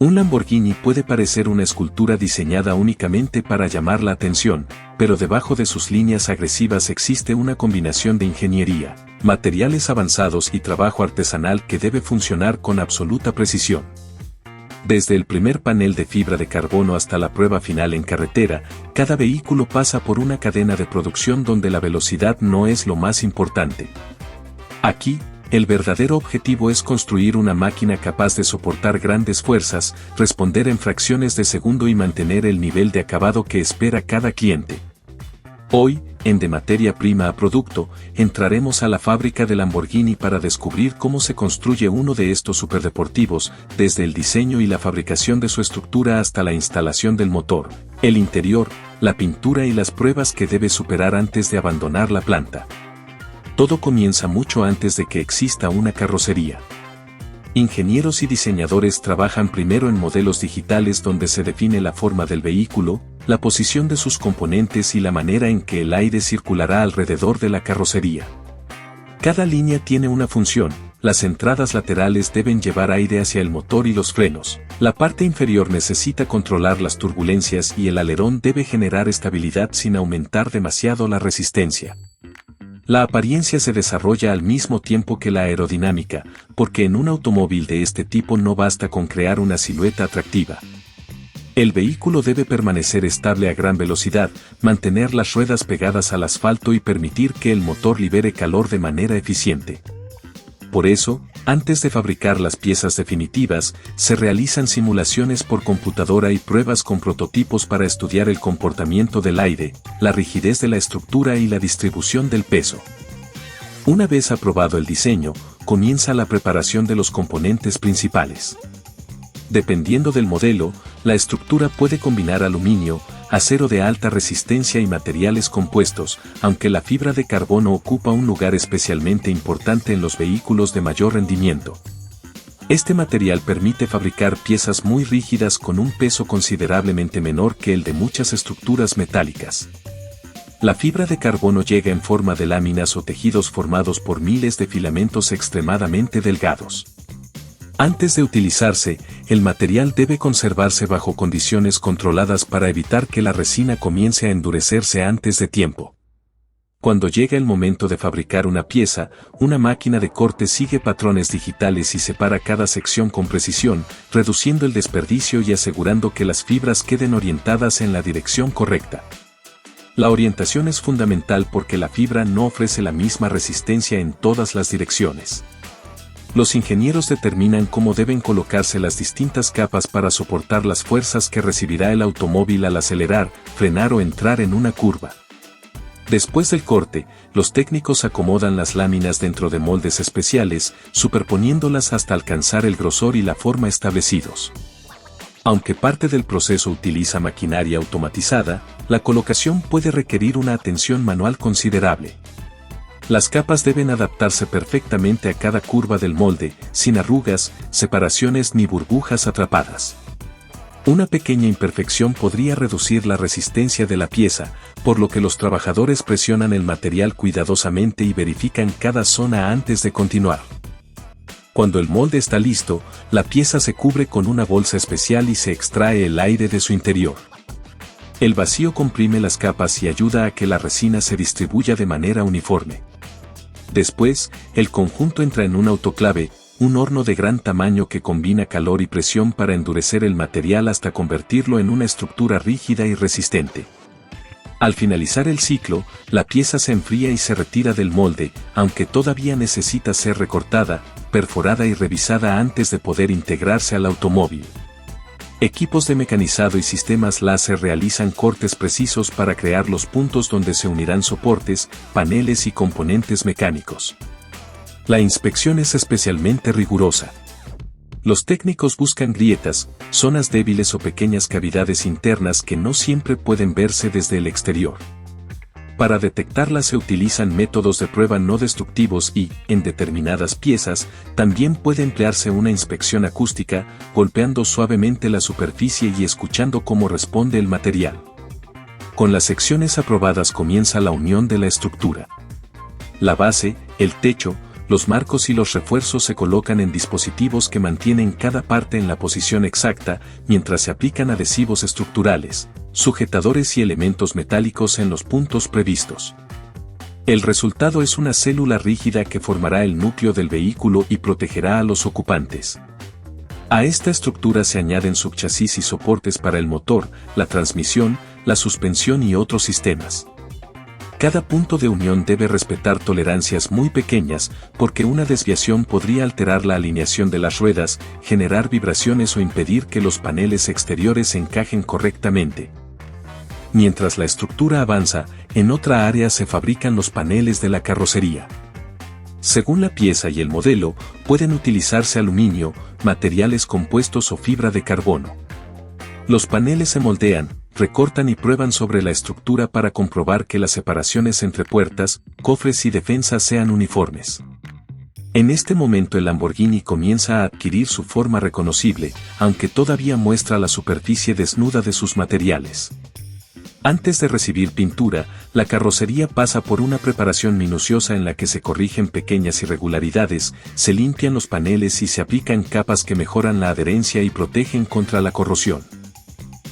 Un Lamborghini puede parecer una escultura diseñada únicamente para llamar la atención, pero debajo de sus líneas agresivas existe una combinación de ingeniería, materiales avanzados y trabajo artesanal que debe funcionar con absoluta precisión. Desde el primer panel de fibra de carbono hasta la prueba final en carretera, cada vehículo pasa por una cadena de producción donde la velocidad no es lo más importante. Aquí, el verdadero objetivo es construir una máquina capaz de soportar grandes fuerzas, responder en fracciones de segundo y mantener el nivel de acabado que espera cada cliente. Hoy, en De Materia Prima a Producto, entraremos a la fábrica de Lamborghini para descubrir cómo se construye uno de estos superdeportivos, desde el diseño y la fabricación de su estructura hasta la instalación del motor, el interior, la pintura y las pruebas que debe superar antes de abandonar la planta. Todo comienza mucho antes de que exista una carrocería. Ingenieros y diseñadores trabajan primero en modelos digitales donde se define la forma del vehículo, la posición de sus componentes y la manera en que el aire circulará alrededor de la carrocería. Cada línea tiene una función. Las entradas laterales deben llevar aire hacia el motor y los frenos. La parte inferior necesita controlar las turbulencias y el alerón debe generar estabilidad sin aumentar demasiado la resistencia. La apariencia se desarrolla al mismo tiempo que la aerodinámica, porque en un automóvil de este tipo no basta con crear una silueta atractiva. El vehículo debe permanecer estable a gran velocidad, mantener las ruedas pegadas al asfalto y permitir que el motor libere calor de manera eficiente. Por eso, antes de fabricar las piezas definitivas, se realizan simulaciones por computadora y pruebas con prototipos para estudiar el comportamiento del aire, la rigidez de la estructura y la distribución del peso. Una vez aprobado el diseño, comienza la preparación de los componentes principales. Dependiendo del modelo, la estructura puede combinar aluminio, acero de alta resistencia y materiales compuestos, aunque la fibra de carbono ocupa un lugar especialmente importante en los vehículos de mayor rendimiento. Este material permite fabricar piezas muy rígidas con un peso considerablemente menor que el de muchas estructuras metálicas. La fibra de carbono llega en forma de láminas o tejidos formados por miles de filamentos extremadamente delgados. Antes de utilizarse, el material debe conservarse bajo condiciones controladas para evitar que la resina comience a endurecerse antes de tiempo. Cuando llega el momento de fabricar una pieza, una máquina de corte sigue patrones digitales y separa cada sección con precisión, reduciendo el desperdicio y asegurando que las fibras queden orientadas en la dirección correcta. La orientación es fundamental porque la fibra no ofrece la misma resistencia en todas las direcciones. Los ingenieros determinan cómo deben colocarse las distintas capas para soportar las fuerzas que recibirá el automóvil al acelerar, frenar o entrar en una curva. Después del corte, los técnicos acomodan las láminas dentro de moldes especiales, superponiéndolas hasta alcanzar el grosor y la forma establecidos. Aunque parte del proceso utiliza maquinaria automatizada, la colocación puede requerir una atención manual considerable. Las capas deben adaptarse perfectamente a cada curva del molde, sin arrugas, separaciones ni burbujas atrapadas. Una pequeña imperfección podría reducir la resistencia de la pieza, por lo que los trabajadores presionan el material cuidadosamente y verifican cada zona antes de continuar. Cuando el molde está listo, la pieza se cubre con una bolsa especial y se extrae el aire de su interior. El vacío comprime las capas y ayuda a que la resina se distribuya de manera uniforme. Después, el conjunto entra en un autoclave, un horno de gran tamaño que combina calor y presión para endurecer el material hasta convertirlo en una estructura rígida y resistente. Al finalizar el ciclo, la pieza se enfría y se retira del molde, aunque todavía necesita ser recortada, perforada y revisada antes de poder integrarse al automóvil. Equipos de mecanizado y sistemas láser realizan cortes precisos para crear los puntos donde se unirán soportes, paneles y componentes mecánicos. La inspección es especialmente rigurosa. Los técnicos buscan grietas, zonas débiles o pequeñas cavidades internas que no siempre pueden verse desde el exterior. Para detectarlas se utilizan métodos de prueba no destructivos y, en determinadas piezas, también puede emplearse una inspección acústica, golpeando suavemente la superficie y escuchando cómo responde el material. Con las secciones aprobadas comienza la unión de la estructura. La base, el techo, los marcos y los refuerzos se colocan en dispositivos que mantienen cada parte en la posición exacta, mientras se aplican adhesivos estructurales, sujetadores y elementos metálicos en los puntos previstos. El resultado es una célula rígida que formará el núcleo del vehículo y protegerá a los ocupantes. A esta estructura se añaden subchasis y soportes para el motor, la transmisión, la suspensión y otros sistemas. Cada punto de unión debe respetar tolerancias muy pequeñas, porque una desviación podría alterar la alineación de las ruedas, generar vibraciones o impedir que los paneles exteriores encajen correctamente. Mientras la estructura avanza, en otra área se fabrican los paneles de la carrocería. Según la pieza y el modelo, pueden utilizarse aluminio, materiales compuestos o fibra de carbono. Los paneles se moldean, recortan y prueban sobre la estructura para comprobar que las separaciones entre puertas, cofres y defensas sean uniformes. En este momento el Lamborghini comienza a adquirir su forma reconocible, aunque todavía muestra la superficie desnuda de sus materiales. Antes de recibir pintura, la carrocería pasa por una preparación minuciosa en la que se corrigen pequeñas irregularidades, se limpian los paneles y se aplican capas que mejoran la adherencia y protegen contra la corrosión.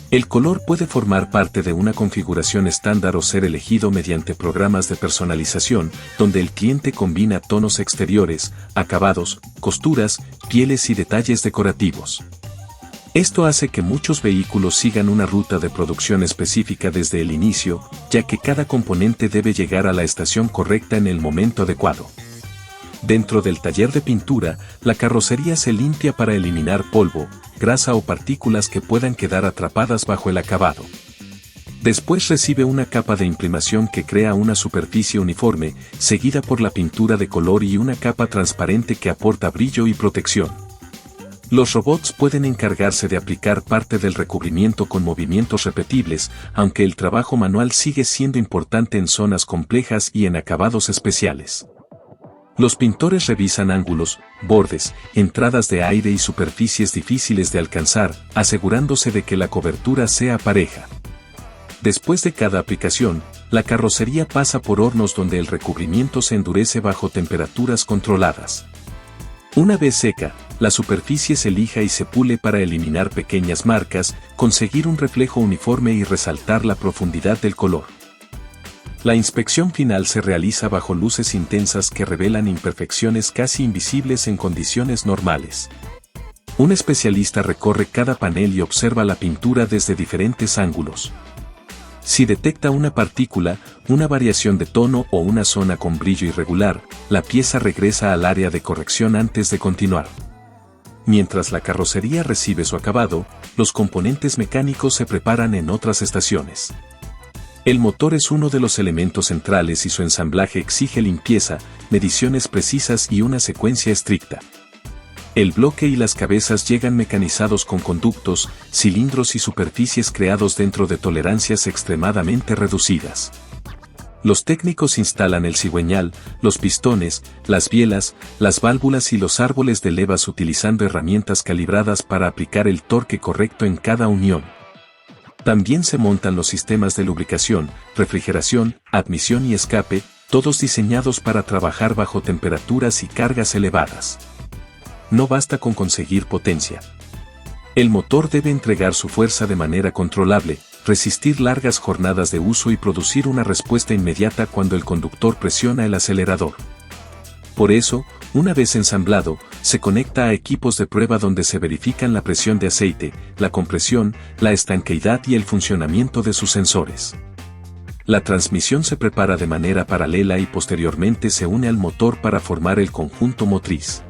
El color puede formar parte de una configuración estándar o ser elegido mediante programas de personalización, donde el cliente combina tonos exteriores, acabados, costuras, pieles y detalles decorativos. Esto hace que muchos vehículos sigan una ruta de producción específica desde el inicio, ya que cada componente debe llegar a la estación correcta en el momento adecuado. Dentro del taller de pintura, la carrocería se limpia para eliminar polvo, grasa o partículas que puedan quedar atrapadas bajo el acabado. Después recibe una capa de imprimación que crea una superficie uniforme, seguida por la pintura de color y una capa transparente que aporta brillo y protección. Los robots pueden encargarse de aplicar parte del recubrimiento con movimientos repetibles, aunque el trabajo manual sigue siendo importante en zonas complejas y en acabados especiales. Los pintores revisan ángulos, bordes, entradas de aire y superficies difíciles de alcanzar, asegurándose de que la cobertura sea pareja. Después de cada aplicación, la carrocería pasa por hornos donde el recubrimiento se endurece bajo temperaturas controladas. Una vez seca, la superficie se lija y se pule para eliminar pequeñas marcas, conseguir un reflejo uniforme y resaltar la profundidad del color. La inspección final se realiza bajo luces intensas que revelan imperfecciones casi invisibles en condiciones normales. Un especialista recorre cada panel y observa la pintura desde diferentes ángulos. Si detecta una partícula, una variación de tono o una zona con brillo irregular, la pieza regresa al área de corrección antes de continuar. Mientras la carrocería recibe su acabado, los componentes mecánicos se preparan en otras estaciones. El motor es uno de los elementos centrales y su ensamblaje exige limpieza, mediciones precisas y una secuencia estricta. El bloque y las cabezas llegan mecanizados con conductos, cilindros y superficies creados dentro de tolerancias extremadamente reducidas. Los técnicos instalan el cigüeñal, los pistones, las bielas, las válvulas y los árboles de levas utilizando herramientas calibradas para aplicar el torque correcto en cada unión. También se montan los sistemas de lubricación, refrigeración, admisión y escape, todos diseñados para trabajar bajo temperaturas y cargas elevadas. No basta con conseguir potencia. El motor debe entregar su fuerza de manera controlable, resistir largas jornadas de uso y producir una respuesta inmediata cuando el conductor presiona el acelerador. Por eso, una vez ensamblado, se conecta a equipos de prueba donde se verifican la presión de aceite, la compresión, la estanqueidad y el funcionamiento de sus sensores. La transmisión se prepara de manera paralela y posteriormente se une al motor para formar el conjunto motriz.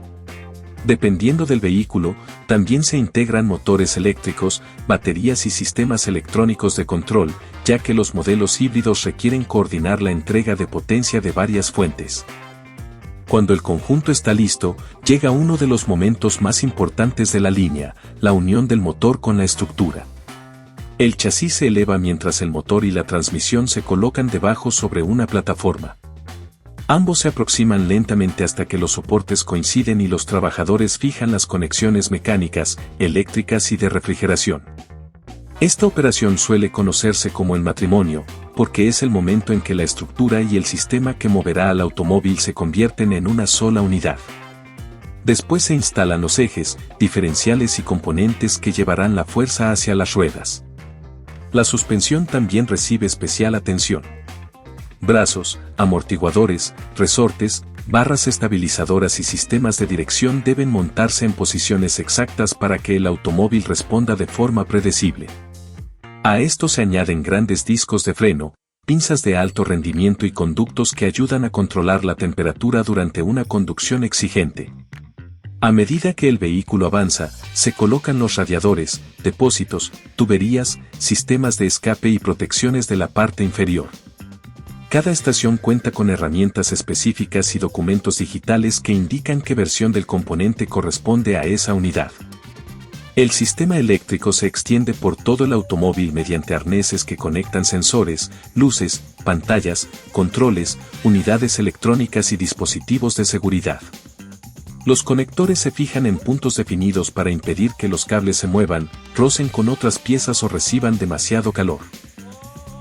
Dependiendo del vehículo, también se integran motores eléctricos, baterías y sistemas electrónicos de control, ya que los modelos híbridos requieren coordinar la entrega de potencia de varias fuentes. Cuando el conjunto está listo, llega uno de los momentos más importantes de la línea, la unión del motor con la estructura. El chasis se eleva mientras el motor y la transmisión se colocan debajo sobre una plataforma. Ambos se aproximan lentamente hasta que los soportes coinciden y los trabajadores fijan las conexiones mecánicas, eléctricas y de refrigeración. Esta operación suele conocerse como el matrimonio, porque es el momento en que la estructura y el sistema que moverá al automóvil se convierten en una sola unidad. Después se instalan los ejes, diferenciales y componentes que llevarán la fuerza hacia las ruedas. La suspensión también recibe especial atención. Brazos, amortiguadores, resortes, barras estabilizadoras y sistemas de dirección deben montarse en posiciones exactas para que el automóvil responda de forma predecible. A esto se añaden grandes discos de freno, pinzas de alto rendimiento y conductos que ayudan a controlar la temperatura durante una conducción exigente. A medida que el vehículo avanza, se colocan los radiadores, depósitos, tuberías, sistemas de escape y protecciones de la parte inferior. Cada estación cuenta con herramientas específicas y documentos digitales que indican qué versión del componente corresponde a esa unidad. El sistema eléctrico se extiende por todo el automóvil mediante arneses que conectan sensores, luces, pantallas, controles, unidades electrónicas y dispositivos de seguridad. Los conectores se fijan en puntos definidos para impedir que los cables se muevan, rocen con otras piezas o reciban demasiado calor.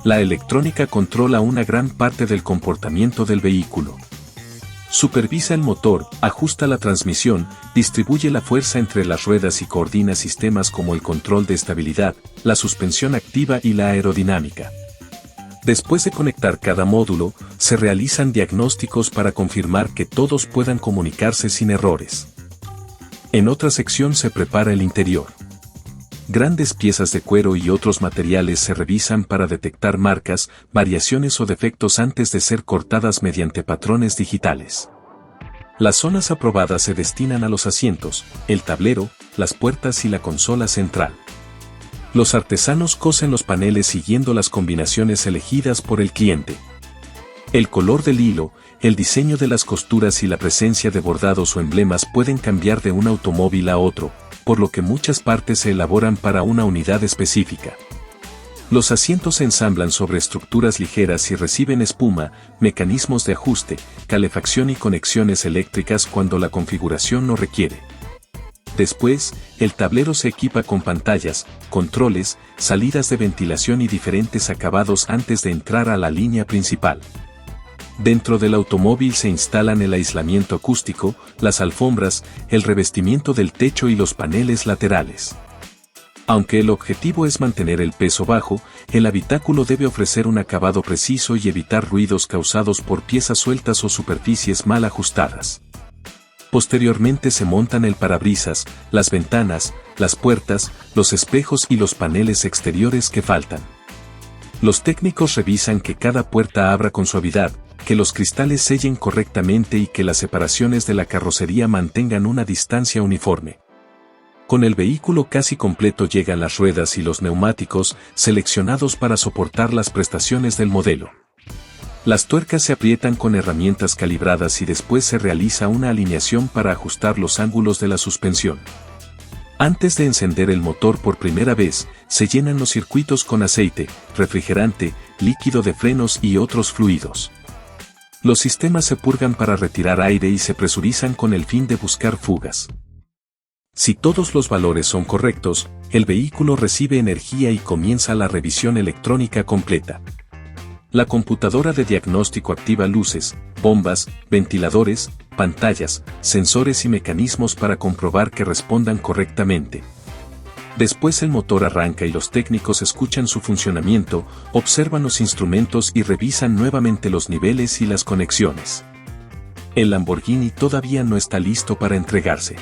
La electrónica controla una gran parte del comportamiento del vehículo. Supervisa el motor, ajusta la transmisión, distribuye la fuerza entre las ruedas y coordina sistemas como el control de estabilidad, la suspensión activa y la aerodinámica. Después de conectar cada módulo, se realizan diagnósticos para confirmar que todos puedan comunicarse sin errores. En otra sección se prepara el interior. Grandes piezas de cuero y otros materiales se revisan para detectar marcas, variaciones o defectos antes de ser cortadas mediante patrones digitales. Las zonas aprobadas se destinan a los asientos, el tablero, las puertas y la consola central. Los artesanos cosen los paneles siguiendo las combinaciones elegidas por el cliente. El color del hilo, el diseño de las costuras y la presencia de bordados o emblemas pueden cambiar de un automóvil a otro, por lo que muchas partes se elaboran para una unidad específica. Los asientos se ensamblan sobre estructuras ligeras y reciben espuma, mecanismos de ajuste, calefacción y conexiones eléctricas cuando la configuración lo requiere. Después, el tablero se equipa con pantallas, controles, salidas de ventilación y diferentes acabados antes de entrar a la línea principal. Dentro del automóvil se instalan el aislamiento acústico, las alfombras, el revestimiento del techo y los paneles laterales. Aunque el objetivo es mantener el peso bajo, el habitáculo debe ofrecer un acabado preciso y evitar ruidos causados por piezas sueltas o superficies mal ajustadas. Posteriormente se montan el parabrisas, las ventanas, las puertas, los espejos y los paneles exteriores que faltan. Los técnicos revisan que cada puerta abra con suavidad, que los cristales sellen correctamente y que las separaciones de la carrocería mantengan una distancia uniforme. Con el vehículo casi completo llegan las ruedas y los neumáticos, seleccionados para soportar las prestaciones del modelo. Las tuercas se aprietan con herramientas calibradas y después se realiza una alineación para ajustar los ángulos de la suspensión. Antes de encender el motor por primera vez, se llenan los circuitos con aceite, refrigerante, líquido de frenos y otros fluidos. Los sistemas se purgan para retirar aire y se presurizan con el fin de buscar fugas. Si todos los valores son correctos, el vehículo recibe energía y comienza la revisión electrónica completa. La computadora de diagnóstico activa luces, bombas, ventiladores, pantallas, sensores y mecanismos para comprobar que respondan correctamente. Después el motor arranca y los técnicos escuchan su funcionamiento, observan los instrumentos y revisan nuevamente los niveles y las conexiones. El Lamborghini todavía no está listo para entregarse.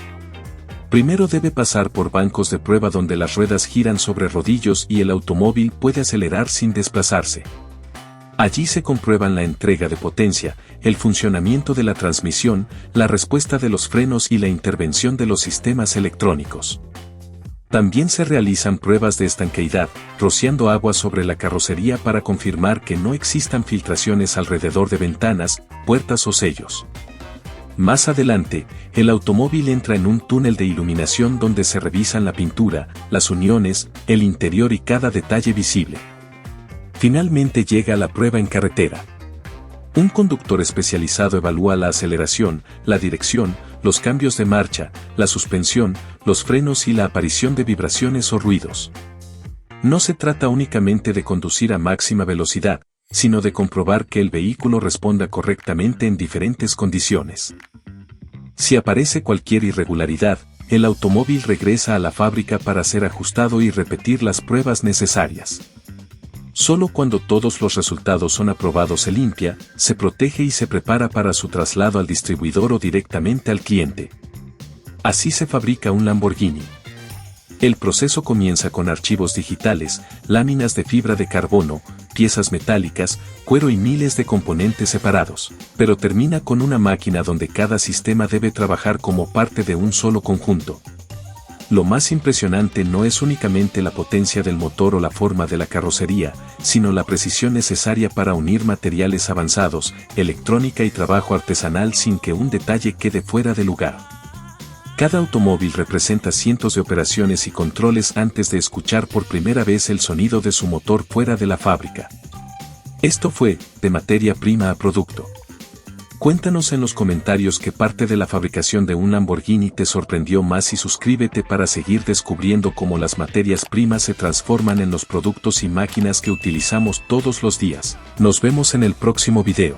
Primero debe pasar por bancos de prueba donde las ruedas giran sobre rodillos y el automóvil puede acelerar sin desplazarse. Allí se comprueban la entrega de potencia, el funcionamiento de la transmisión, la respuesta de los frenos y la intervención de los sistemas electrónicos. También se realizan pruebas de estanqueidad, rociando agua sobre la carrocería para confirmar que no existan filtraciones alrededor de ventanas, puertas o sellos. Más adelante, el automóvil entra en un túnel de iluminación donde se revisan la pintura, las uniones, el interior y cada detalle visible. Finalmente llega la prueba en carretera. Un conductor especializado evalúa la aceleración, la dirección, los cambios de marcha, la suspensión, los frenos y la aparición de vibraciones o ruidos. No se trata únicamente de conducir a máxima velocidad, sino de comprobar que el vehículo responda correctamente en diferentes condiciones. Si aparece cualquier irregularidad, el automóvil regresa a la fábrica para ser ajustado y repetir las pruebas necesarias. Solo cuando todos los resultados son aprobados se limpia, se protege y se prepara para su traslado al distribuidor o directamente al cliente. Así se fabrica un Lamborghini. El proceso comienza con archivos digitales, láminas de fibra de carbono, piezas metálicas, cuero y miles de componentes separados, pero termina con una máquina donde cada sistema debe trabajar como parte de un solo conjunto. Lo más impresionante no es únicamente la potencia del motor o la forma de la carrocería, sino la precisión necesaria para unir materiales avanzados, electrónica y trabajo artesanal sin que un detalle quede fuera de lugar. Cada automóvil representa cientos de operaciones y controles antes de escuchar por primera vez el sonido de su motor fuera de la fábrica. Esto fue, de materia prima a producto. Cuéntanos en los comentarios qué parte de la fabricación de un Lamborghini te sorprendió más y suscríbete para seguir descubriendo cómo las materias primas se transforman en los productos y máquinas que utilizamos todos los días. Nos vemos en el próximo video.